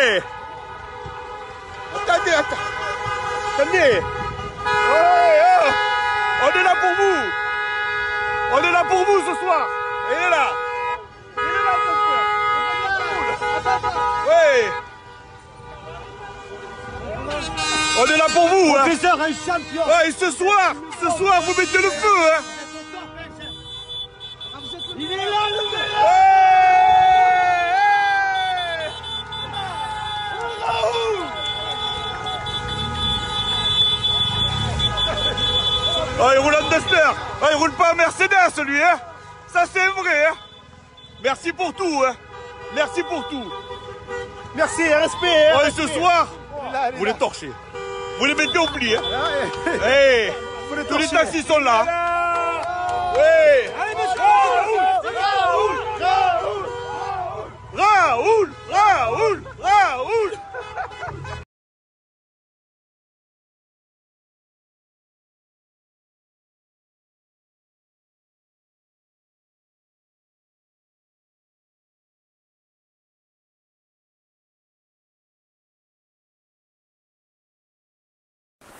Attendez. Attendez, attendez. Oh, on est là pour vous. On est là pour vous ce soir. Il est là. Il est là, docteur. Oui. On est là pour vous. Professeur, un champion. Ouais, ce soir, vous mettez le feu. Hein. Il est là, le meilleur. Oh, il roule en Duster. Oh, il roule pas en Mercedes, lui, hein. Ça, c'est vrai, hein. Merci pour tout, hein. Merci pour tout. Merci, respect. Oh, et ce soir, vous les torchez. Vous les mettez au pli, hein. Hey, tous les taxis sont là. Oui. Allez, monsieur. Raoul.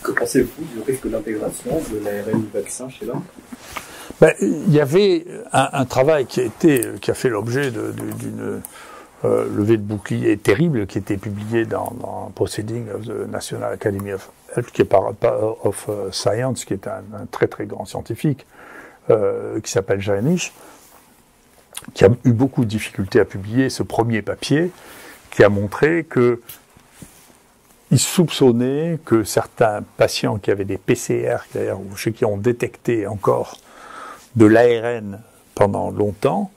Que pensez-vous du risque d'intégration de l'ARN du vaccin chez l'homme? Ben, il y avait un travail qui a fait l'objet d'une levée de bouclier terrible qui était publié dans Proceedings of the National Academy of Health, qui est of Science, qui est un très très grand scientifique, qui s'appelle Jaenisch, qui a eu beaucoup de difficultés à publier ce premier papier, qui a montré que il soupçonnait que certains patients qui avaient des PCR, d'ailleurs, chez qui ont détecté encore de l'ARN pendant longtemps,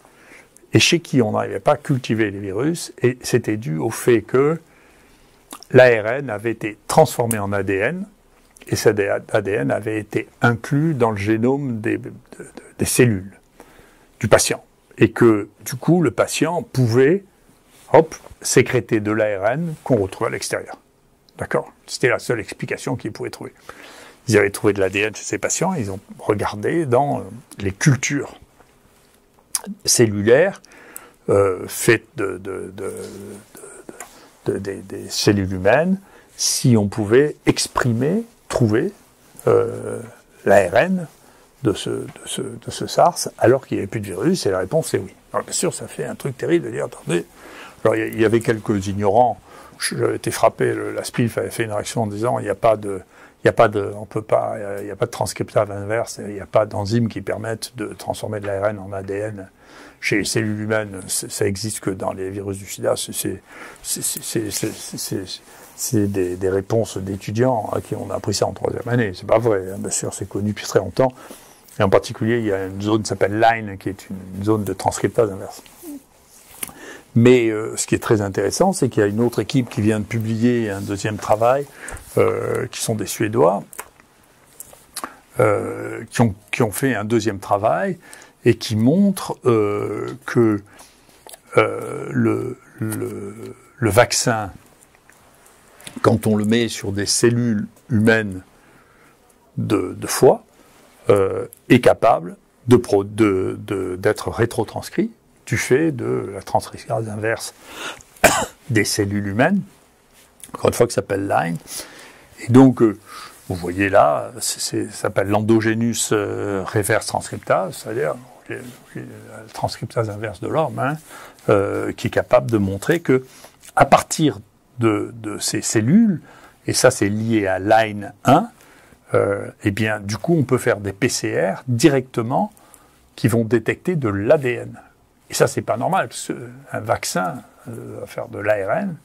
et chez qui on n'arrivait pas à cultiver les virus, et c'était dû au fait que l'ARN avait été transformé en ADN, et cet ADN avait été inclus dans le génome des cellules du patient. Et que, du coup, le patient pouvait, sécréter de l'ARN qu'on retrouvait à l'extérieur. D'accord? C'était la seule explication qu'ils pouvaient trouver. Ils avaient trouvé de l'ADN chez ces patients, ils ont regardé dans les cultures cellulaires faites des cellules humaines, si on pouvait trouver l'ARN de ce SARS, alors qu'il n'y avait plus de virus, et la réponse est oui. Alors bien sûr, ça fait un truc terrible de dire, attendez, alors il y avait quelques ignorants. J'avais été frappé, la SPILF avait fait une réaction en disant il n'y a pas de transcriptase inverse, il n'y a pas d'enzymes qui permettent de transformer de l'ARN en ADN chez les cellules humaines. Ça existe que dans les virus du sida. C'est des réponses d'étudiants à qui on a appris ça en troisième année. C'est pas vrai, hein. Bien sûr, c'est connu depuis très longtemps. Et en particulier, il y a une zone qui s'appelle LINE, qui est une zone de transcriptase inverse. Mais ce qui est très intéressant, c'est qu'il y a une autre équipe qui vient de publier un deuxième travail, qui sont des Suédois, qui ont fait un deuxième travail et qui montrent que le vaccin, quand on le met sur des cellules humaines de foie, est capable d'être rétrotranscrit du fait de la transcriptase inverse des cellules humaines, encore une fois, qui s'appelle LINE. Et donc, vous voyez là, ça s'appelle l'endogénus reverse transcriptase, c'est-à-dire la transcriptase inverse de l'homme, hein, qui est capable de montrer que à partir de ces cellules, et ça c'est lié à LINE 1, eh bien, du coup, on peut faire des PCR directement qui vont détecter de l'ADN. Et ça, c'est pas normal, parce qu'un vaccin va faire de l'ARN,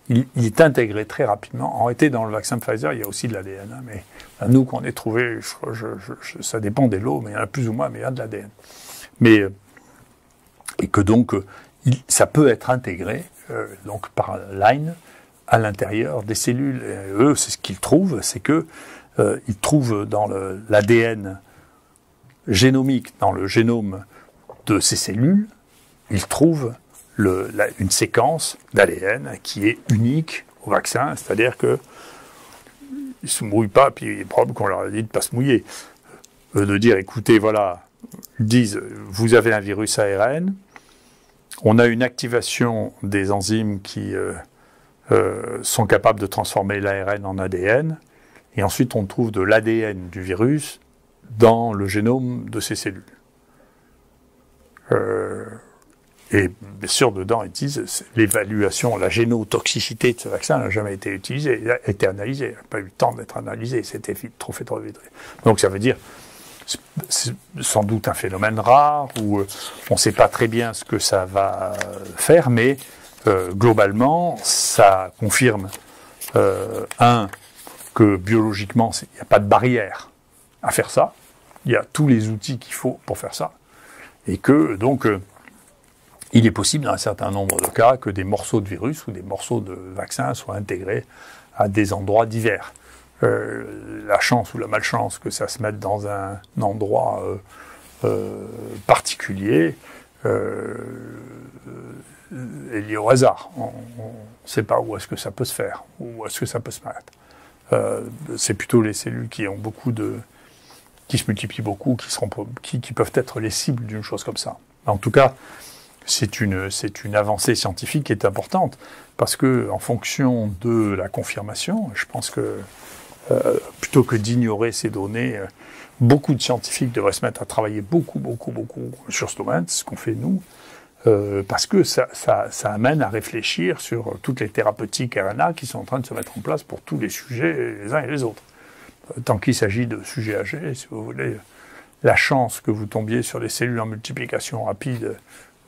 il est intégré très rapidement. En réalité, dans le vaccin Pfizer, il y a aussi de l'ADN. Hein, mais nous, qu'on ait trouvé, ça dépend des lots, mais il y en a plus ou moins, mais il y a de l'ADN. Et que donc, ça peut être intégré donc par LINE à l'intérieur des cellules. Et eux, c'est ce qu'ils trouvent, c'est que ils trouvent dans l'ADN génomique, dans le génome de ces cellules, ils trouvent une séquence d'ADN qui est unique au vaccin, c'est-à-dire que ils se mouillent pas, puis il est probable qu'on leur a dit de pas se mouiller, de dire écoutez, voilà, ils disent vous avez un virus ARN, on a une activation des enzymes qui sont capables de transformer l'ARN en ADN, et ensuite on trouve de l'ADN du virus dans le génome de ces cellules. Et bien sûr, dedans, ils disent l'évaluation, la génotoxicité de ce vaccin n'a jamais été utilisée, a été analysée, n'a pas eu le temps d'être analysée, c'était trop vite. Donc ça veut dire, c'est sans doute un phénomène rare, où on ne sait pas très bien ce que ça va faire, mais globalement, ça confirme, que biologiquement, il n'y a pas de barrière à faire ça, il y a tous les outils qu'il faut pour faire ça, et que donc il est possible dans un certain nombre de cas que des morceaux de virus ou des morceaux de vaccin soient intégrés à des endroits divers. La chance ou la malchance que ça se mette dans un endroit particulier est liée au hasard. On ne sait pas où est-ce que ça peut se faire, où est-ce que ça peut se mettre. C'est plutôt les cellules qui ont qui se multiplient beaucoup, qui peuvent être les cibles d'une chose comme ça. En tout cas, c'est une avancée scientifique qui est importante, parce que en fonction de la confirmation, je pense que plutôt que d'ignorer ces données, beaucoup de scientifiques devraient se mettre à travailler beaucoup sur ce domaine, c'est ce qu'on fait nous, parce que ça amène à réfléchir sur toutes les thérapeutiques RNA qui sont en train de se mettre en place pour tous les sujets, les uns et les autres. Tant qu'il s'agit de sujets âgés, si vous voulez, la chance que vous tombiez sur des cellules en multiplication rapide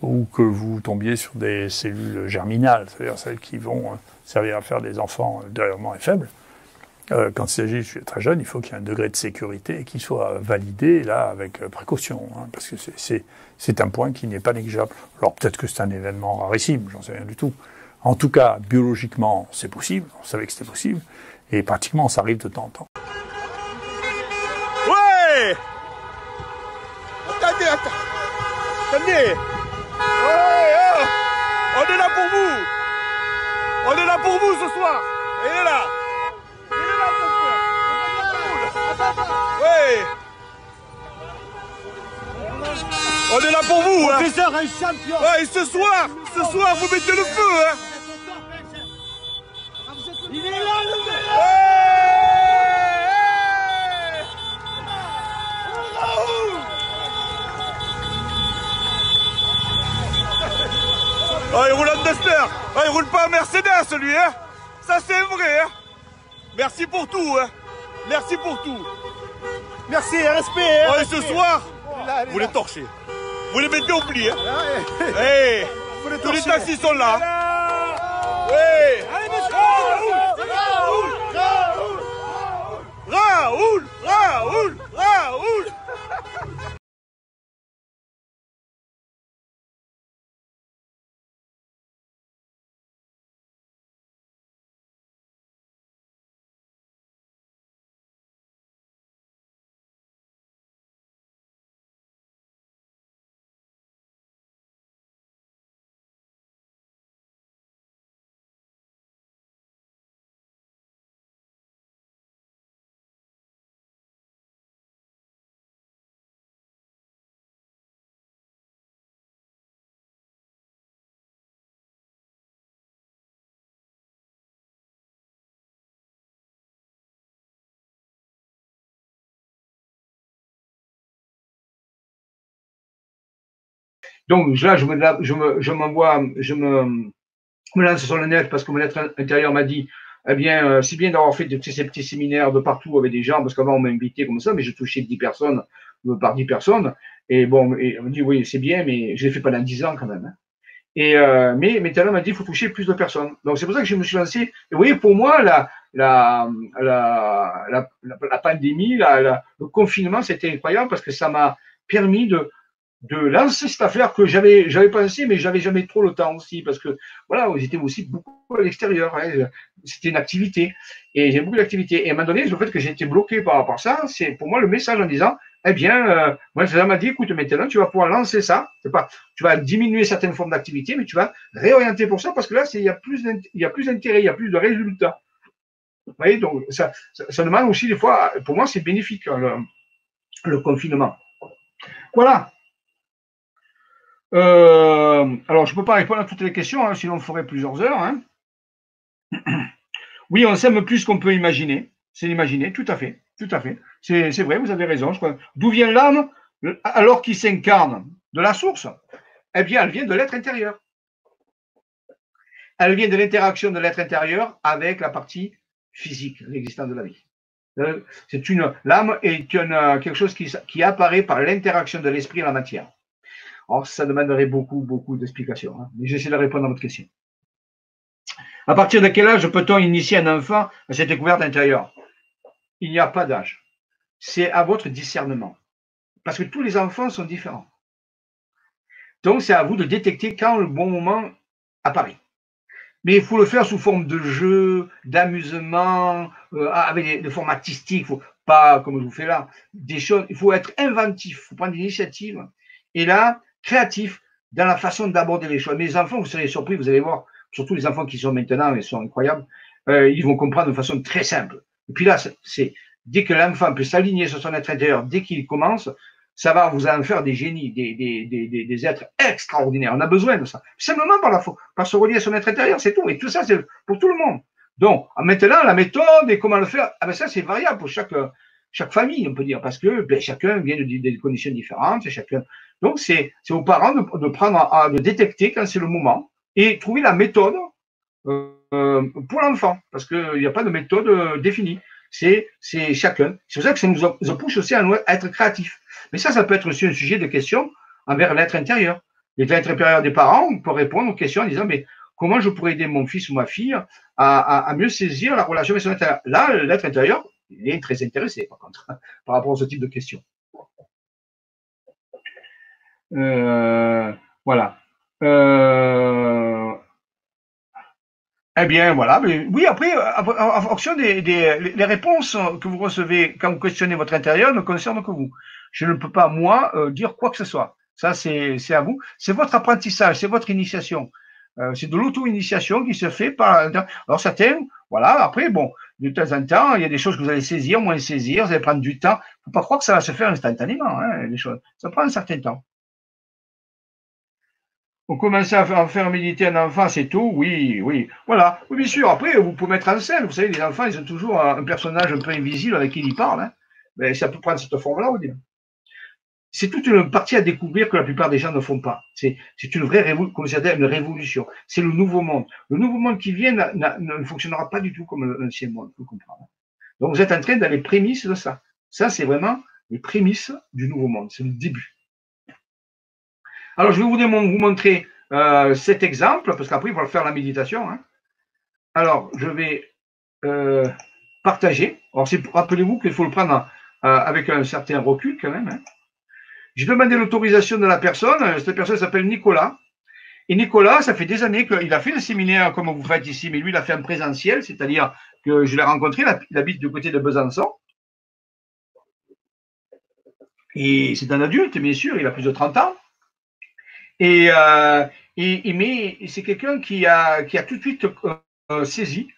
ou que vous tombiez sur des cellules germinales, c'est-à-dire celles qui vont servir à faire des enfants ultérieurement et faibles, quand il s'agit de sujets très jeunes, il faut qu'il y ait un degré de sécurité qui soit validé, là, avec précaution, hein, parce que c'est un point qui n'est pas négligeable. Alors peut-être que c'est un événement rarissime, j'en sais rien du tout. En tout cas, biologiquement, c'est possible, on savait que c'était possible, et pratiquement, ça arrive de temps en temps. Ouais! Attendez! Ouais, oh! On est là pour vous! On est là pour vous ce soir! Il est là! Ouais! On est là pour vous, hein! Professeur, un champion. Ouais, et ce soir, vous mettez le feu, hein! Il est là, le meilleur. Oh, il roule en Duster. Oh, il roule pas en Mercedes, lui, hein. Ça, c'est vrai, hein. Merci pour tout, hein. Merci pour tout. Merci, respect. Oh, et ce soir, vous les torchez. Vous les mettez au pli, hein. Hey, tous les taxis sont là. Oui. Raoul. Donc là, je me lance sur le net parce que mon être intérieur m'a dit, eh bien, c'est bien d'avoir fait ces petits séminaires de partout avec des gens, parce qu'avant on m'a invité comme ça, mais je touchais 10 personnes par 10 personnes. Et bon, et on me dit, oui, c'est bien, mais je l'ai fait pendant 10 ans quand même. Hein. Et mais talents m'a dit, il faut toucher plus de personnes. Donc c'est pour ça que je me suis lancé. Et vous voyez, pour moi, la pandémie, le confinement, c'était incroyable parce que ça m'a permis de lancer cette affaire que j'avais pensé, mais j'avais jamais trop le temps aussi, parce que voilà, j'étais aussi beaucoup à l'extérieur, hein, c'était une activité, et j'ai beaucoup d'activités. Et à un moment donné, le fait que j'ai été bloqué par rapport à ça, c'est pour moi le message en disant, eh bien, moi, ça m'a dit, écoute, maintenant, tu vas pouvoir lancer ça, c'est pas, tu vas diminuer certaines formes d'activité, mais tu vas réorienter pour ça, parce que là, il y a plus d'intérêt, il y a plus de résultats. Vous voyez, donc, ça demande aussi des fois, pour moi, c'est bénéfique, hein, le confinement. Voilà. Alors, je ne peux pas répondre à toutes les questions, hein, sinon on ferait plusieurs heures. Hein. Oui, on s'aime plus qu'on peut imaginer. C'est l'imaginer, tout à fait. Tout à fait. C'est vrai, vous avez raison. D'où vient l'âme alors qu'il s'incarne? De la source. Eh bien, elle vient de l'être intérieur. Elle vient de l'interaction de l'être intérieur avec la partie physique, l'existence de la vie. L'âme est quelque chose qui apparaît par l'interaction de l'esprit et la matière. Alors, ça demanderait beaucoup d'explications, hein, mais j'essaie de répondre à votre question. À partir de quel âge peut-on initier un enfant à cette découverte intérieure? Il n'y a pas d'âge. C'est à votre discernement. Parce que tous les enfants sont différents. Donc, c'est à vous de détecter quand le bon moment apparaît. Mais il faut le faire sous forme de jeu, d'amusement, avec des formes artistiques. Faut pas, comme je vous fais là, des choses. Il faut être inventif, il faut prendre l'initiative. Et là, créatif dans la façon d'aborder les choses. Mes enfants, vous serez surpris, vous allez voir, surtout les enfants qui sont maintenant, ils sont incroyables, ils vont comprendre de façon très simple. Et puis là, c'est dès que l'enfant peut s'aligner sur son être intérieur, dès qu'il commence, ça va vous en faire des génies, des êtres extraordinaires. On a besoin de ça. Simplement par se relier à son être intérieur, c'est tout. Et tout ça, c'est pour tout le monde. Donc, maintenant, la méthode et comment le faire, ah ben ça, c'est variable pour chaque famille, on peut dire, parce que chacun vient des conditions différentes. Donc, c'est aux parents de détecter quand c'est le moment et trouver la méthode pour l'enfant, parce qu'il n'y a pas de méthode définie. C'est chacun. C'est pour ça que ça nous pousse aussi à être créatifs. Mais ça peut être aussi un sujet de question envers l'être intérieur. L'être intérieur des parents, on peut répondre aux questions en disant, mais comment je pourrais aider mon fils ou ma fille à mieux saisir la relation avec son intérieur? Là, l'être intérieur, il est très intéressé, par contre, par rapport à ce type de questions. Voilà. Eh bien, voilà. Mais oui, après, en fonction les réponses que vous recevez quand vous questionnez votre intérieur ne concernent que vous. Je ne peux pas, moi, dire quoi que ce soit. Ça, c'est à vous. C'est votre apprentissage, c'est votre initiation. C'est de l'auto-initiation qui se fait par… Alors, certains, voilà, après, bon, de temps en temps, il y a des choses que vous allez saisir, moins saisir, vous allez prendre du temps. Il ne faut pas croire que ça va se faire instantanément, hein, les choses. Ça prend un certain temps. On commence à faire méditer un enfant, c'est tout? Oui. Voilà. Oui, bien sûr. Après, vous pouvez mettre en scène. Vous savez, les enfants, ils ont toujours un personnage un peu invisible avec qui ils parlent. Hein. Mais ça peut prendre cette forme-là, vous dire. C'est toute une partie à découvrir que la plupart des gens ne font pas. C'est une vraie une révolution. C'est le nouveau monde. Le nouveau monde qui vient ne fonctionnera pas du tout comme l'ancien monde, vous comprenez. Donc, vous êtes en train dans les prémices de ça. Ça, c'est vraiment les prémices du nouveau monde. C'est le début. Alors, je vais vous montrer cet exemple, parce qu'après, il va faire la méditation. Hein. Alors, je vais partager. Alors, rappelez-vous qu'il faut le prendre avec un certain recul quand même. Hein. J'ai demandé l'autorisation de la personne. Cette personne s'appelle Nicolas. Et Nicolas, ça fait des années qu'il a fait le séminaire comme vous faites ici, mais lui, il a fait en présentiel, c'est-à-dire que je l'ai rencontré, il habite du côté de Besançon. Et c'est un adulte, bien sûr, il a plus de 30 ans. Mais c'est quelqu'un qui a tout de suite saisi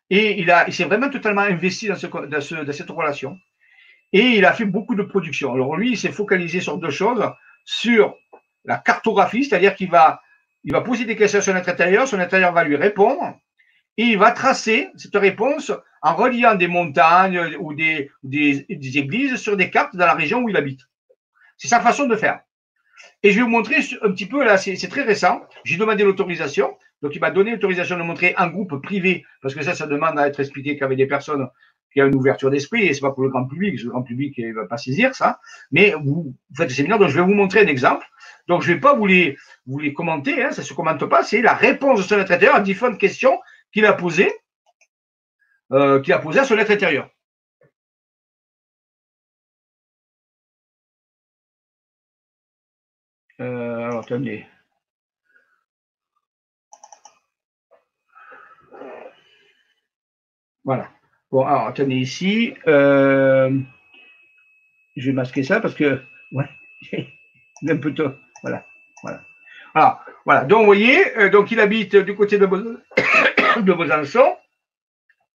et il s'est vraiment totalement investi dans cette relation. Et il a fait beaucoup de production. Alors lui, il s'est focalisé sur deux choses, sur la cartographie, c'est-à-dire qu'il va poser des questions sur son intérieur va lui répondre, et il va tracer cette réponse en reliant des montagnes ou des églises sur des cartes dans la région où il habite. C'est sa façon de faire. Et je vais vous montrer un petit peu, là, c'est très récent. J'ai demandé l'autorisation. Donc, il m'a donné l'autorisation de montrer en groupe privé, parce que ça demande à être expliqué qu'avec des personnes qui ont une ouverture d'esprit, et c'est pas pour le grand public, parce que le grand public ne va pas saisir ça. Mais vous faites le séminaire, donc je vais vous montrer un exemple. Donc, je ne vais pas vous les commenter, hein, ça ne se commente pas, c'est la réponse de son être intérieur à différentes questions qu'il a posées à son être intérieur. Alors, attendez. Voilà. Bon, alors, attendez ici. Je vais masquer ça parce que, ouais, un peu tôt. Voilà. Alors, voilà. Donc, vous voyez, donc il habite du côté de Besançon.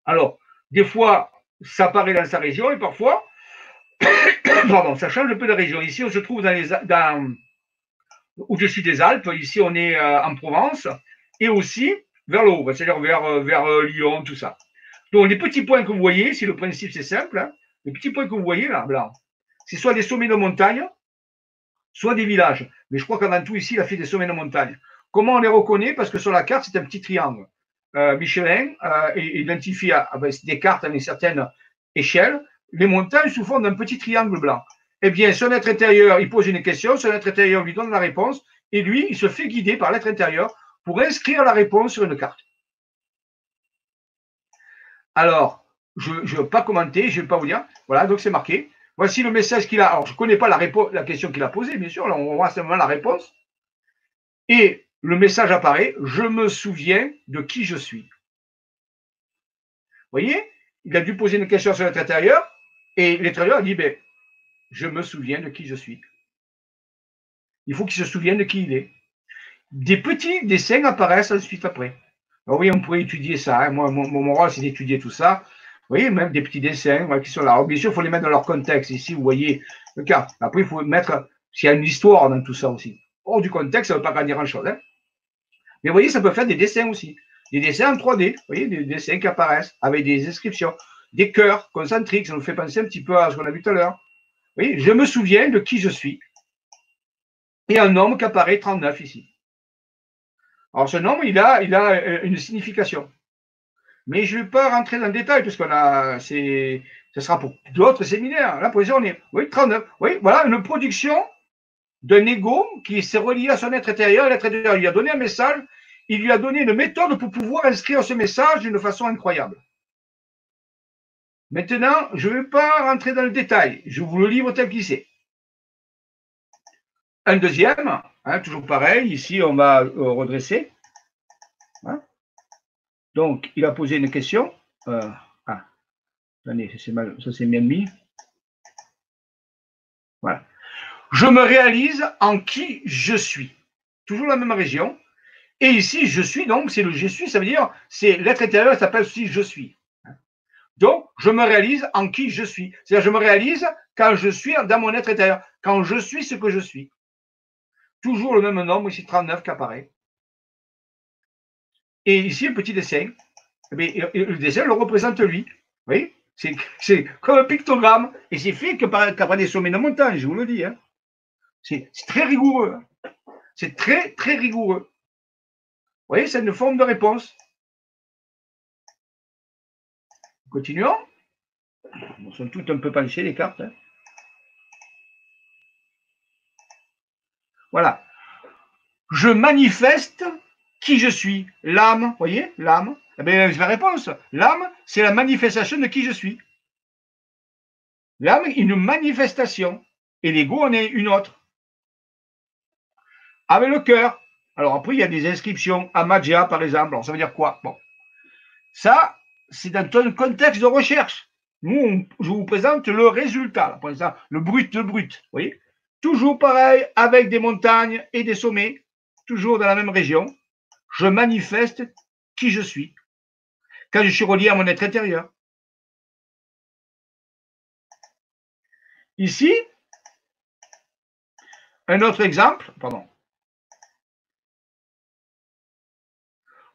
Alors, des fois, ça apparaît dans sa région et parfois, pardon, ça change un peu de région. Ici, on se trouve au-dessus des Alpes. Ici, on est en Provence. Et aussi, vers le haut, c'est-à-dire vers Lyon, tout ça. Donc, les petits points que vous voyez, si le principe c'est simple, hein, les petits points que vous voyez là, blanc, c'est soit des sommets de montagne, soit des villages. Mais je crois qu'avant tout, ici, il a fait des sommets de montagne. Comment on les reconnaît? Parce que sur la carte, c'est un petit triangle. Michelin identifie avec des cartes à une certaine échelle les montagnes sous forme d'un petit triangle blanc. Eh bien, son être intérieur, il pose une question, son être intérieur lui donne la réponse, et lui, il se fait guider par l'être intérieur pour inscrire la réponse sur une carte. Alors, je ne vais pas commenter, je ne vais pas vous dire. Voilà, donc c'est marqué. Voici le message qu'il a. Alors, je ne connais pas la question qu'il a posée, bien sûr. Là, on voit simplement la réponse. Et le message apparaît. Je me souviens de qui je suis. Vous voyez? Il a dû poser une question sur l'être intérieur. Et l'intérieur a dit, ben, je me souviens de qui je suis. Il faut qu'il se souvienne de qui il est. Des petits dessins apparaissent ensuite après. Alors oui, on pourrait étudier ça. Hein. Moi, mon rôle, c'est d'étudier tout ça. Vous voyez, même des petits dessins qui sont là. Alors, bien sûr, il faut les mettre dans leur contexte. Ici, vous voyez le cas. Après, il faut mettre s'il y a une histoire dans tout ça aussi. Hors du contexte, ça ne veut pas dire grand-chose. Hein. Mais vous voyez, ça peut faire des dessins aussi. Des dessins en 3D. Vous voyez, des dessins qui apparaissent avec des inscriptions. Des cœurs concentriques. Ça nous fait penser un petit peu à ce qu'on a vu tout à l'heure. Vous voyez, je me souviens de qui je suis. Et un nombre qui apparaît 39 ici. Alors, ce nombre, il a une signification. Mais je ne vais pas rentrer dans le détail, parce ce sera pour d'autres séminaires. Là, pour exemple, on est, oui, 39. Oui, voilà, une production d'un ego qui s'est relié à son être intérieur. L'être intérieur lui a donné un message, il lui a donné une méthode pour pouvoir inscrire ce message d'une façon incroyable. Maintenant, je ne vais pas rentrer dans le détail. Je vous le livre tel qu'il est. Un deuxième, hein, toujours pareil, ici on va redresser. Hein. Donc, il a posé une question. Attendez, ça c'est bien mis. Voilà. Je me réalise en qui je suis. Toujours la même région. Et ici, je suis, donc, c'est le je suis, ça veut dire, c'est l'être intérieur, ça s'appelle aussi je suis. Donc, je me réalise en qui je suis. C'est-à-dire, je me réalise quand je suis dans mon être intérieur, quand je suis ce que je suis. Toujours le même nombre, ici 39 qui apparaît. Et ici, un petit dessin. Et le dessin le représente lui. Vous voyez? C'est comme un pictogramme. Et c'est fait qu'après des sommets de montagne, je vous le dis. Hein. C'est très rigoureux. Hein. C'est très, très rigoureux. Vous voyez, c'est une forme de réponse. Continuons. Elles sont toutes un peu penchées, les cartes. Hein. Voilà. Je manifeste qui je suis. L'âme, vous voyez, l'âme. Eh bien, c'est la réponse. L'âme, c'est la manifestation de qui je suis. L'âme, une manifestation. Et l'ego en est une autre. Avec le cœur. Alors après, il y a des inscriptions. Amadja, par exemple. Alors, ça veut dire quoi? Bon. Ça, c'est dans un contexte de recherche. Nous, je vous présente le résultat. Pour l'instant, le brut. Vous voyez? Toujours pareil, avec des montagnes et des sommets, toujours dans la même région, je manifeste qui je suis, quand je suis relié à mon être intérieur. Ici, un autre exemple, pardon.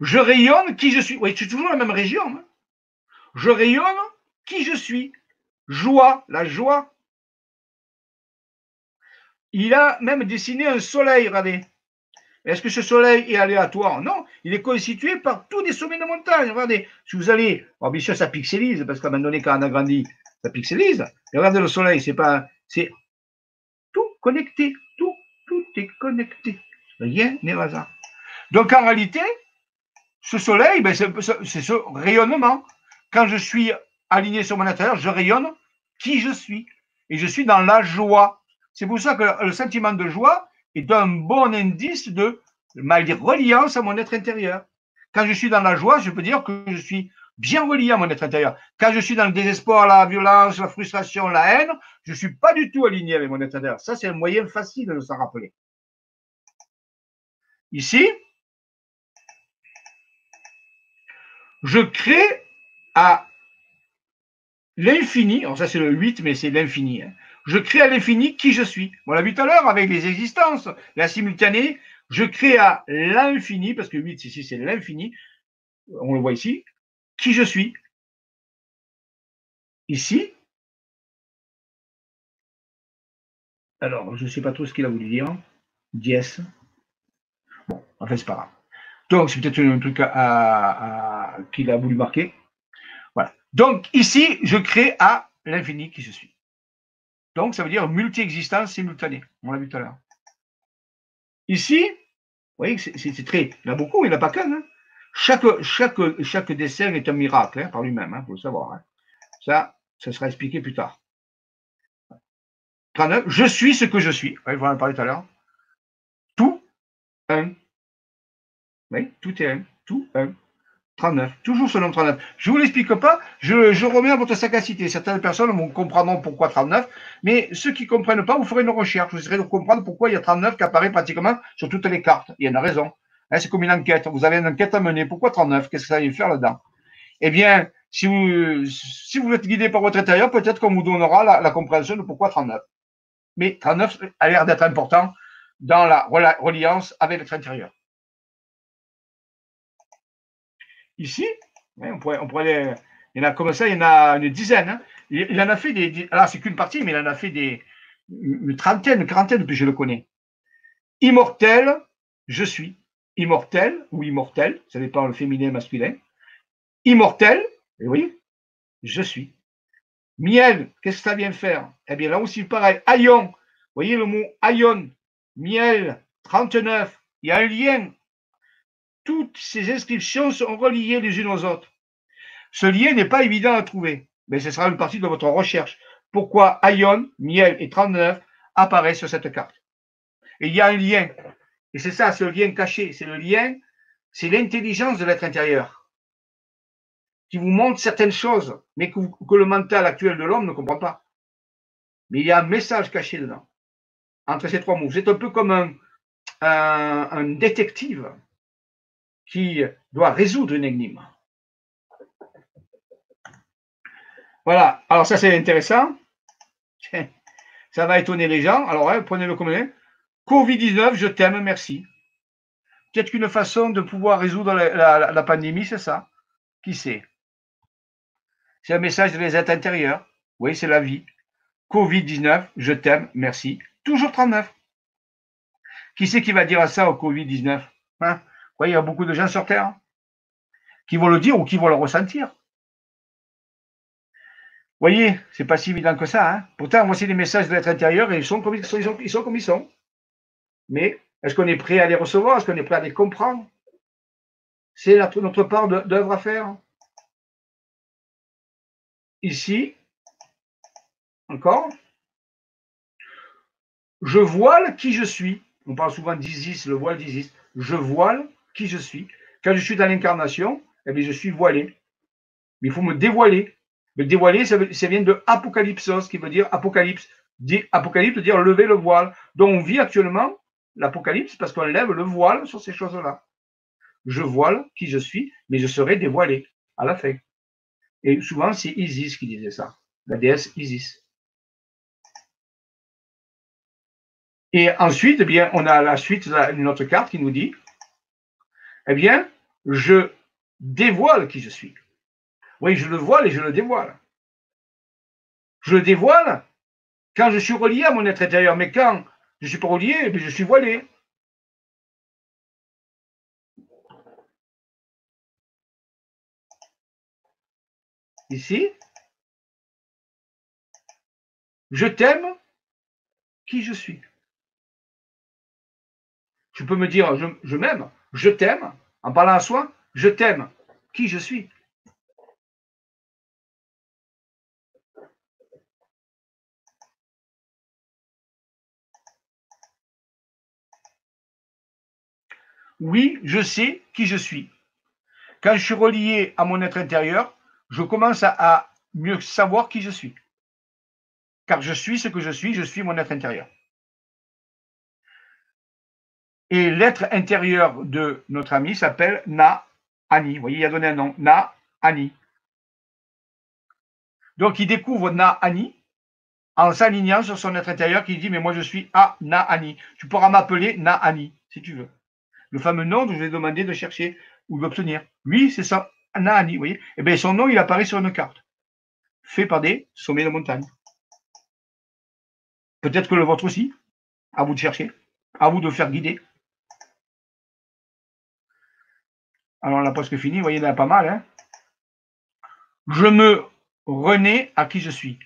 Je rayonne qui je suis. Oui, c'est toujours la même région. Hein. Je rayonne qui je suis. Joie, la joie. Il a même dessiné un soleil, regardez. Est-ce que ce soleil est aléatoire? Non, il est constitué par tous des sommets de montagne. Regardez, si vous allez, alors bien sûr ça pixelise, parce qu'à un moment donné, quand on a grandi, ça pixelise. Et regardez le soleil, c'est tout connecté, tout est connecté. Rien n'est hasard. Donc en réalité, ce soleil, ben, c'est ce rayonnement. Quand je suis aligné sur mon intérieur, je rayonne qui je suis. Et je suis dans la joie. C'est pour ça que le sentiment de joie est un bon indice de ma reliance à mon être intérieur. Quand je suis dans la joie, je peux dire que je suis bien relié à mon être intérieur. Quand je suis dans le désespoir, la violence, la frustration, la haine, je ne suis pas du tout aligné avec mon être intérieur. Ça, c'est un moyen facile de s'en rappeler. Ici, je crée à l'infini, alors ça c'est le 8, mais c'est l'infini. Hein. Je crée à l'infini qui je suis. On l'a vu tout à l'heure avec les existences, la simultanée. Je crée à l'infini, parce que 8 ici c'est l'infini. on le voit ici, qui je suis. Ici, alors je ne sais pas trop ce qu'il a voulu dire, dièse. Bon, enfin c'est pas grave. Donc c'est peut-être un truc qu'il a voulu marquer. Voilà. Donc ici, je crée à l'infini qui je suis. Donc ça veut dire multi-existence simultanée. On l'a vu tout à l'heure. Ici, vous voyez, c'est très. Il y en a beaucoup, il n'y en a pas qu'un. Hein. Chaque dessin est un miracle hein, par lui-même, il faut le savoir. Hein. Ça sera expliqué plus tard. 39, je suis ce que je suis. Oui, on en parlait tout à l'heure. Tout, un. Oui, tout est un. Tout, un. 39. Toujours ce nombre 39. Je ne vous l'explique pas, je remets à votre sagacité. Certaines personnes vont comprendre pourquoi 39, mais ceux qui ne comprennent pas, vous ferez une recherche. Vous essaierez de comprendre pourquoi il y a 39 qui apparaît pratiquement sur toutes les cartes. Il y en a raison. Hein, c'est comme une enquête. Vous avez une enquête à mener. Pourquoi 39? Qu'est-ce que ça va faire là-dedans? Eh bien, si vous êtes guidé par votre intérieur, peut-être qu'on vous donnera la compréhension de pourquoi 39. Mais 39 a l'air d'être important dans la reliance avec votre intérieur. Ici, on pourrait, il y en a comme ça, il y en a une dizaine. Hein. Il en a fait des. Alors, c'est qu'une partie, mais il en a fait une trentaine, une quarantaine depuis que je le connais. Immortel, je suis. Immortel ou immortel, ça dépend le féminin et masculin. Immortel, et oui, je suis. Miel, qu'est-ce que ça vient faire? Eh bien, là aussi, pareil. Aion, vous voyez le mot aion, miel, 39, il y a un lien. Toutes ces inscriptions sont reliées les unes aux autres. Ce lien n'est pas évident à trouver, mais ce sera une partie de votre recherche. Pourquoi aion, miel et 39 apparaissent sur cette carte? Et il y a un lien. Et c'est ça, ce lien caché. C'est le lien, c'est l'intelligence de l'être intérieur qui vous montre certaines choses, mais que le mental actuel de l'homme ne comprend pas. Mais il y a un message caché dedans, entre ces trois mots. Vous êtes un peu comme un détective qui doit résoudre une énigme. Voilà, alors ça c'est intéressant. Ça va étonner les gens. Alors, prenez-le comme un. Covid-19, je t'aime, merci. Peut-être qu'une façon de pouvoir résoudre la pandémie, c'est ça. Qui sait? C'est un message de les êtres intérieurs. Oui, c'est la vie. Covid-19, je t'aime, merci. Toujours 39. Qui c'est qui va dire ça au Covid-19? Hein? Vous voyez, il y a beaucoup de gens sur Terre qui vont le dire ou qui vont le ressentir. Vous voyez, c'est pas si évident que ça. Hein? Pourtant, voici les messages de l'être intérieur et ils sont comme ils sont. Mais est-ce qu'on est prêt à les recevoir? Est-ce qu'on est prêt à les comprendre? C'est notre part d'œuvre à faire. Ici, encore, je voile qui je suis. On parle souvent d'Isis, le voile d'Isis. Je voile qui je suis. Quand je suis dans l'incarnation, eh bien, je suis voilé. Mais il faut me dévoiler. Me dévoiler, ça vient de apocalypsos, qui veut dire apocalypse. Apocalypse veut dire lever le voile. Donc on vit actuellement l'apocalypse parce qu'on lève le voile sur ces choses-là. Je voile qui je suis, mais je serai dévoilé à la fin. Et souvent, c'est Isis qui disait ça, la déesse Isis. Et ensuite, eh bien, on a la suite, une autre carte qui nous dit, eh bien, je dévoile qui je suis. Oui, je le voile et je le dévoile. Je le dévoile quand je suis relié à mon être intérieur, mais quand je ne suis pas relié, eh bien, je suis voilé. Ici, je t'aime qui je suis. Je peux me dire, je m'aime, je t'aime, en parlant à soi, je t'aime qui je suis. Oui, je sais qui je suis. Quand je suis relié à mon être intérieur, je commence à mieux savoir qui je suis. Car je suis ce que je suis mon être intérieur. Et l'être intérieur de notre ami s'appelle Na-Ani. Vous voyez, il a donné un nom, Na-Ani. Donc, il découvre Na-Ani en s'alignant sur son être intérieur qui dit, mais moi je suis Na-Ani. Tu pourras m'appeler Na-Ani, si tu veux. Le fameux nom dont je vais demander de chercher ou d'obtenir. Lui, c'est ça, Naani, vous voyez. Eh bien, son nom, il apparaît sur une carte, fait par des sommets de montagne. Peut-être que le vôtre aussi. À vous de chercher, à vous de faire guider. Alors, on a presque fini, vous voyez, il y en a pas mal. Hein. Je me renais à qui je suis.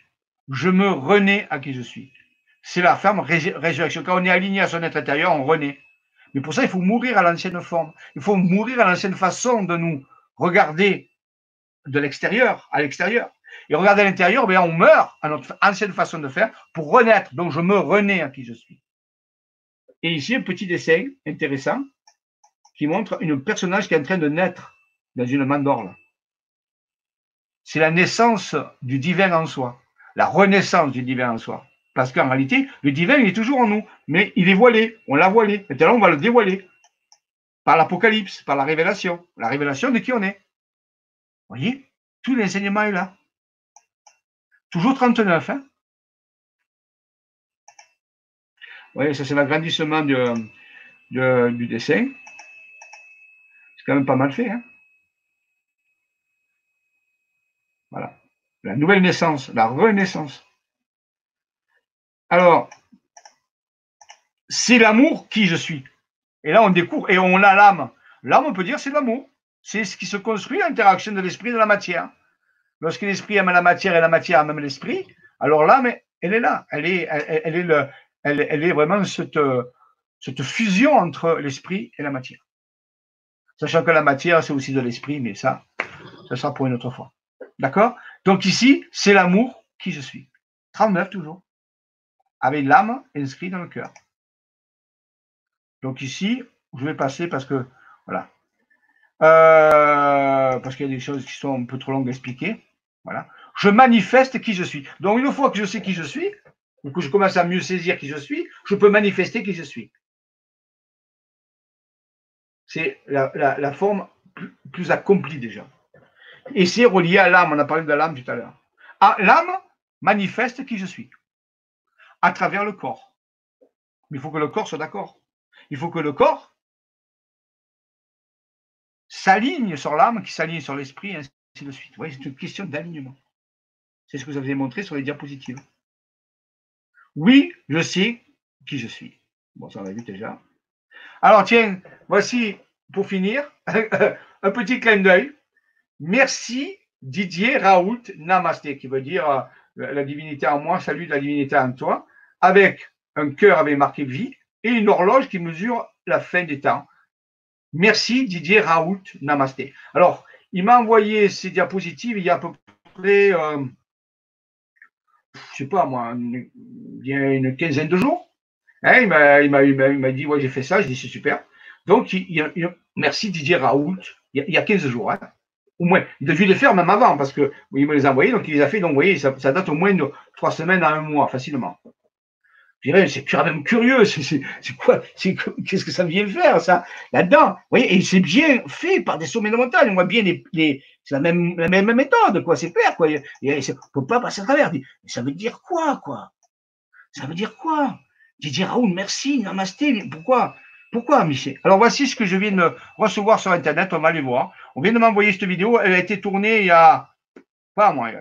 Je me renais à qui je suis. C'est la ferme résurrection. Quand on est aligné à son être intérieur, on renaît. Mais pour ça, il faut mourir à l'ancienne forme. Il faut mourir à l'ancienne façon de nous regarder de l'extérieur, à l'extérieur. Et regarder à l'intérieur, bien, on meurt à notre ancienne façon de faire pour renaître. Donc, je me renais à qui je suis. Et ici, un petit dessin intéressant qui montre un personnage qui est en train de naître dans une mandorle. C'est la naissance du divin en soi, la renaissance du divin en soi. Parce qu'en réalité, le divin, il est toujours en nous, mais il est voilé, on l'a voilé. Maintenant, on va le dévoiler par l'Apocalypse, par la révélation de qui on est. Vous voyez, tout l'enseignement est là. Toujours 39, hein. Vous voyez, ça c'est l'agrandissement du dessin. C'est quand même pas mal fait, hein. Voilà. La nouvelle naissance, la renaissance. Alors, c'est l'amour qui je suis. Et là, on découvre, et on a l'âme. L'âme, on peut dire, c'est l'amour. C'est ce qui se construit, l'interaction de l'esprit et de la matière. Lorsque l'esprit aime la matière et la matière aime l'esprit, alors l'âme, elle est là. Elle est vraiment cette fusion entre l'esprit et la matière. Sachant que la matière, c'est aussi de l'esprit, mais ça sera pour une autre fois. D'accord? Donc ici, c'est l'amour qui je suis. 39 toujours. Avec l'âme inscrite dans le cœur. Donc ici, je vais passer parce que, voilà. Parce qu'il y a des choses qui sont un peu trop longues à expliquer. Voilà. Je manifeste qui je suis. Donc une fois que je sais qui je suis, ou que je commence à mieux saisir qui je suis, je peux manifester qui je suis. C'est la forme plus accomplie déjà. Et c'est relié à l'âme. On a parlé de l'âme tout à l'heure. Ah, l'âme manifeste qui je suis à travers le corps. Mais il faut que le corps soit d'accord. Il faut que le corps s'aligne sur l'âme, qui s'aligne sur l'esprit, ainsi de suite. Vous voyez, c'est une question d'alignement. C'est ce que vous avez montré sur les diapositives. Oui, je sais qui je suis. Bon, ça on l'a vu déjà. Alors, tiens, voici, pour finir, un petit clin d'œil. Merci Didier Raoult Namasté, qui veut dire la divinité en moi, salut la divinité en toi, avec un cœur avec marqué vie et une horloge qui mesure la fin des temps. Merci Didier Raoult Namasté. Alors, il m'a envoyé ces diapositives il y a à peu près, je sais pas moi, il y a une quinzaine de jours. Hein, il m'a dit, ouais, j'ai fait ça, j'ai dit, c'est super. Donc, merci Didier Raoult, il y a 15 jours. Hein. Au moins, il a dû les faire même avant, parce que il me les a envoyés, donc il les a fait, donc vous voyez, ça date au moins de 3 semaines à 1 mois, facilement. Je dirais, c'est quand même curieux, c'est quoi, qu'est-ce que ça vient faire, ça, là-dedans? Vous voyez, et c'est bien fait par des sommets de montagne, on voit bien c'est la même méthode, quoi, c'est clair, quoi. On ne peut pas passer à travers. Ça veut dire quoi? Ça veut dire quoi? Didier Raoult, merci, namasté, pourquoi, Michel? Alors, voici ce que je viens de recevoir sur Internet, on va aller voir. On vient de m'envoyer cette vidéo, elle a été tournée il y a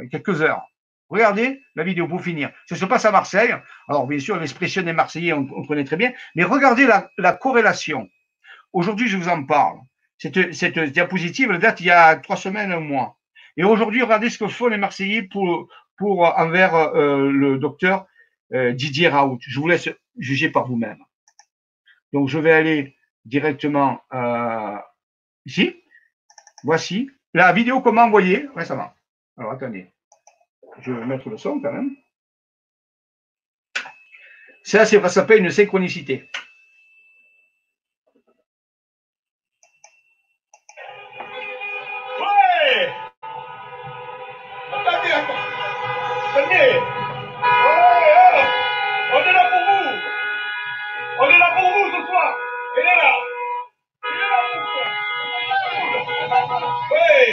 quelques heures. Regardez la vidéo pour finir. Ça se passe à Marseille. Alors, bien sûr, l'expression des Marseillais, on connaît très bien, mais regardez la corrélation. Aujourd'hui, je vous en parle. Cette diapositive, elle date il y a 3 semaines, 1 mois. Et aujourd'hui, regardez ce que font les Marseillais envers le docteur Didier Raoult. Je vous laisse juger par vous-même. Donc, je vais aller directement ici. Voici la vidéo qu'on m'a envoyée récemment. Alors, attendez. Je vais mettre le son quand même. Ça s'appelle une synchronicité. Ouais! Attendez. On est là pour vous. On est là pour vous ce soir. Il est là. Il est là pour vous. Ouais!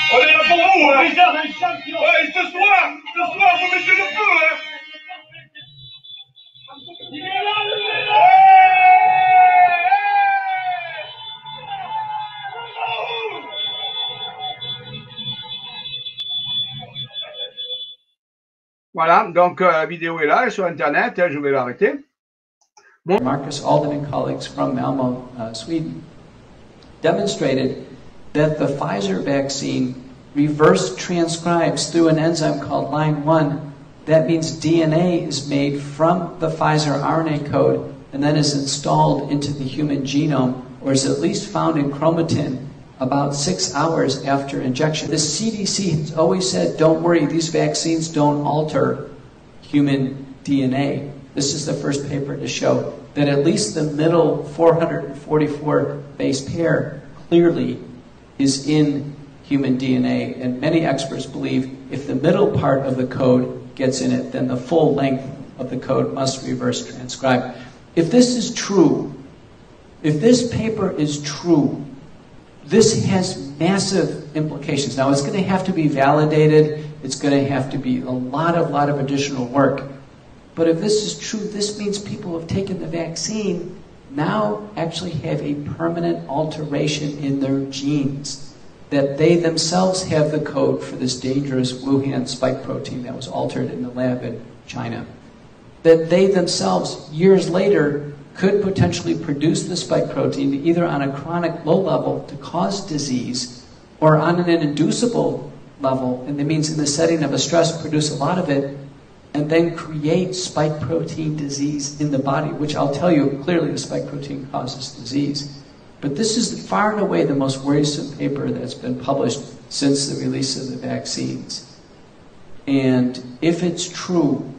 On est là pour vous, hein. Ouais, ce soir, vous mettez le feu, hein. Il est là, Voilà, donc la vidéo est là, elle est sur Internet, je vais l'arrêter. Marcus Alden and colleagues from Malmö, Sweden, demonstrated that the Pfizer vaccine reverse transcribes through an enzyme called line 1. That means DNA is made from the Pfizer RNA code and then is installed into the human genome, or is at least found in chromatin about 6 hours after injection. The CDC has always said, don't worry, these vaccines don't alter human DNA. This is the first paper to show that at least the middle 444 base pair clearly is in human DNA, and many experts believe if the middle part of the code gets in it, then the full length of the code must reverse transcribe. If this is true, if this paper is true, this has massive implications. Now, it's going to have to be validated. It's going to have to be a lot of additional work. But if this is true, this means people who have taken the vaccine now actually have a permanent alteration in their genes, that they themselves have the code for this dangerous Wuhan spike protein that was altered in the lab in China. That they themselves, years later, could potentially produce the spike protein either on a chronic low level to cause disease or on an inducible level, and that means in the setting of a stress produce a lot of it and then create spike protein disease in the body, which I'll tell you clearly the spike protein causes disease. But this is far and away the most worrisome paper that's been published since the release of the vaccines. And if it's true,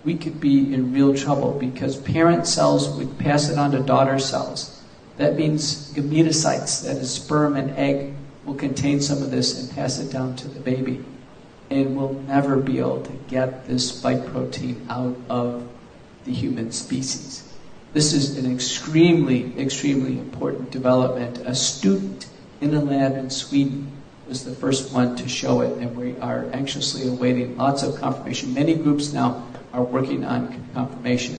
we could be in real trouble because parent cells would pass it on to daughter cells. That means gametocytes, that is sperm and egg, will contain some of this and pass it down to the baby. And we'll never be able to get this spike protein out of the human species. This is an extremely, extremely important development. A student in a lab in Sweden was the first one to show it, and we are anxiously awaiting lots of confirmation. Many groups now are working on confirmation.